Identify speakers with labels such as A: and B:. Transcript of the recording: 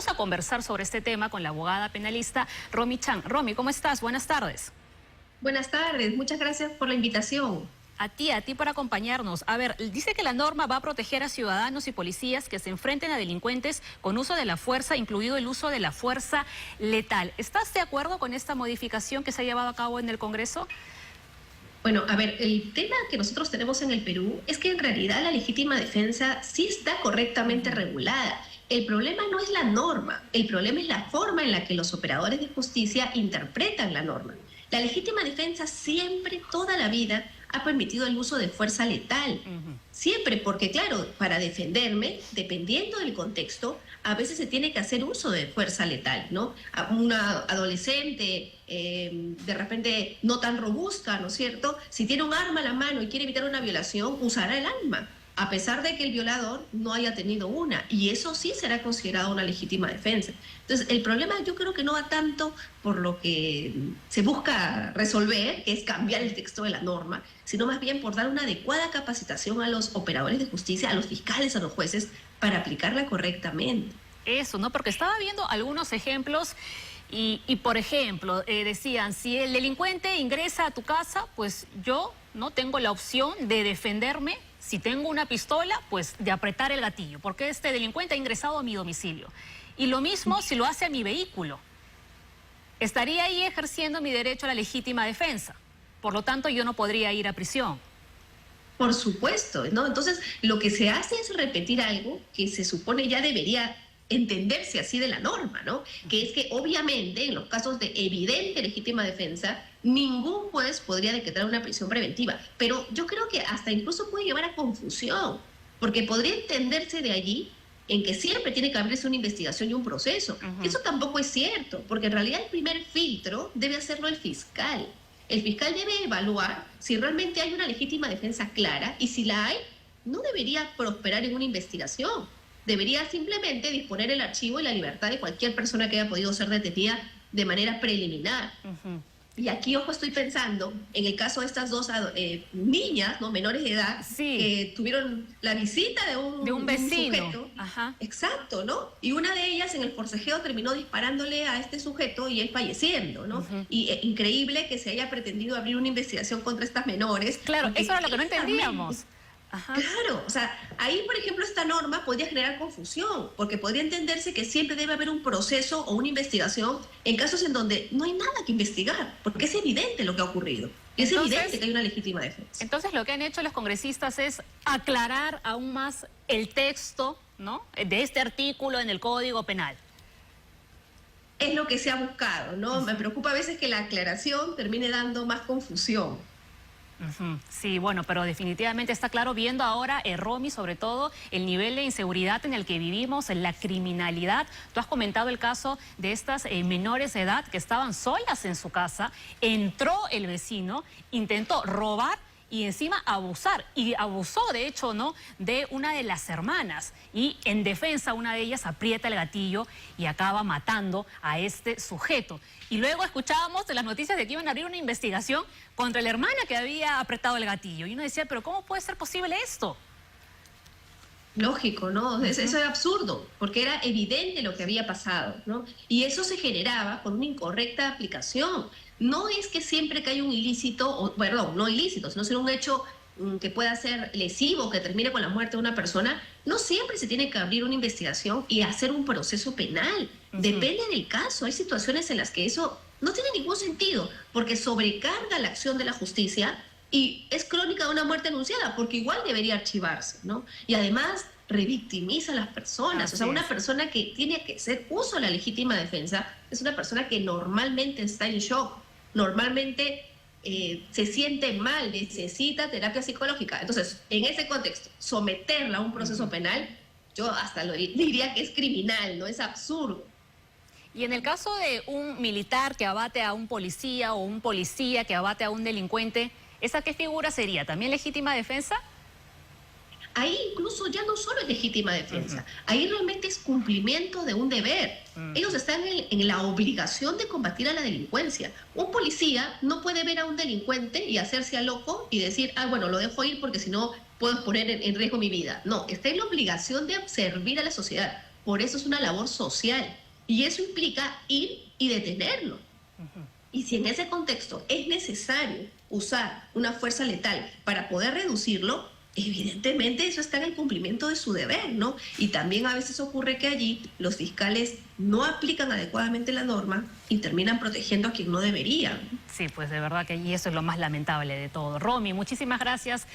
A: Vamos a conversar sobre este tema con la abogada penalista Romy Chan. Romy, ¿cómo estás? Buenas tardes.
B: Buenas tardes, muchas gracias por la invitación.
A: A ti por acompañarnos. A ver, dice que la norma va a proteger a ciudadanos y policías que se enfrenten a delincuentes con uso de la fuerza, incluido el uso de la fuerza letal. ¿Estás de acuerdo con esta modificación que se ha llevado a cabo en el Congreso?
B: Bueno, a ver, el tema que nosotros tenemos en el Perú es que en realidad la legítima defensa sí está correctamente regulada. El problema no es la norma, el problema es la forma en la que los operadores de justicia interpretan la norma. La legítima defensa siempre, toda la vida, ha permitido el uso de fuerza letal. Siempre, porque claro, para defenderme, dependiendo del contexto, a veces se tiene que hacer uso de fuerza letal, ¿no? Una adolescente, de repente no tan robusta, ¿no es cierto? Si tiene un arma a la mano y quiere evitar una violación, usará el arma, a pesar de que el violador no haya tenido una, y eso sí será considerado una legítima defensa. Entonces, el problema yo creo que no va tanto por lo que se busca resolver, que es cambiar el texto de la norma, sino más bien por dar una adecuada capacitación a los operadores de justicia, a los fiscales, a los jueces, para aplicarla correctamente.
A: Eso, ¿no? Porque estaba viendo algunos ejemplos y por ejemplo, decían, si el delincuente ingresa a tu casa, pues yo no tengo la opción de defenderme. Si tengo una pistola, pues de apretar el gatillo, porque este delincuente ha ingresado a mi domicilio. Y lo mismo si lo hace a mi vehículo. Estaría ahí ejerciendo mi derecho a la legítima defensa. Por lo tanto, yo no podría ir a prisión.
B: Por supuesto, ¿no? Entonces, lo que se hace es repetir algo que se supone ya debería entenderse así de la norma, ¿no? Que es que obviamente en los casos de evidente legítima defensa, ningún juez podría decretar una prisión preventiva. Pero yo creo que hasta incluso puede llevar a confusión, porque podría entenderse de allí en que siempre tiene que abrirse una investigación y un proceso. Eso tampoco es cierto, porque en realidad el primer filtro debe hacerlo el fiscal. El fiscal debe evaluar si realmente hay una legítima defensa clara, y si la hay, no debería prosperar en una investigación. Debería simplemente disponer el archivo y la libertad de cualquier persona que haya podido ser detenida de manera preliminar. Y aquí, ojo, estoy pensando en el caso de estas dos niñas, ¿no?, menores de edad,
A: sí,
B: que tuvieron la visita de un
A: vecino.
B: sujeto. Exacto, ¿no? Y una de ellas en el forcejeo terminó disparándole a este sujeto y él falleciendo, ¿no? Y increíble que se haya pretendido abrir una investigación contra estas menores.
A: Claro, eso era lo que no entendíamos.
B: Claro, o sea, ahí, por ejemplo, esta norma podría generar confusión, porque podría entenderse que siempre debe haber un proceso o una investigación en casos en donde no hay nada que investigar, porque es evidente lo que ha ocurrido. Es evidente que hay una legítima defensa.
A: Entonces, lo que han hecho los congresistas es aclarar aún más el texto, ¿no?, de este artículo en el Código Penal.
B: Es lo que se ha buscado, ¿no? Me preocupa a veces que la aclaración termine dando más confusión.
A: Sí, bueno, pero definitivamente está claro, viendo ahora, Romy, sobre todo el nivel de inseguridad en el que vivimos, la criminalidad. Tú has comentado el caso de estas menores de edad que estaban solas en su casa, entró el vecino, intentó robar y encima abusar, y abusó de hecho, ¿no?, de una de las hermanas, y en defensa una de ellas aprieta el gatillo y acaba matando a este sujeto. Y luego escuchábamos de las noticias de que iban a abrir una investigación contra la hermana que había apretado el gatillo, y uno decía, pero ¿cómo puede ser posible esto?
B: Lógico, ¿no? Eso es absurdo, porque era evidente lo que había pasado, ¿no? Y eso se generaba con una incorrecta aplicación. No es que siempre que hay un ilícito, o, perdón, no ilícito, sino un hecho que pueda ser lesivo, que termine con la muerte de una persona, no siempre se tiene que abrir una investigación y hacer un proceso penal. Depende del caso. Hay situaciones en las que eso no tiene ningún sentido, porque sobrecarga la acción de la justicia y es crónica de una muerte anunciada, porque igual debería archivarse, ¿no? Y además revictimiza a las personas. O sea, una persona que tiene que hacer uso de la legítima defensa es una persona que normalmente está en shock, normalmente se siente mal, necesita terapia psicológica. Entonces, en ese contexto, someterla a un proceso penal, yo hasta diría que es criminal, ¿no? Es absurdo.
A: Y en el caso de un militar que abate a un policía o un policía que abate a un delincuente, ¿esa qué figura sería? ¿También legítima defensa?
B: Ahí incluso ya no solo es legítima defensa, ahí realmente es cumplimiento de un deber. Ellos están en la obligación de combatir a la delincuencia. Un policía no puede ver a un delincuente y hacerse a loco y decir, ah, bueno, lo dejo ir porque si no puedo poner en riesgo mi vida. No, está en la obligación de servir a la sociedad. Por eso es una labor social y eso implica ir y detenerlo. Y si en ese contexto es necesario usar una fuerza letal para poder reducirlo, evidentemente eso está en el cumplimiento de su deber, ¿no? Y también a veces ocurre que allí los fiscales no aplican adecuadamente la norma y terminan protegiendo a quien no deberían.
A: Sí, pues de verdad que y eso es lo más lamentable de todo. Romy, muchísimas gracias.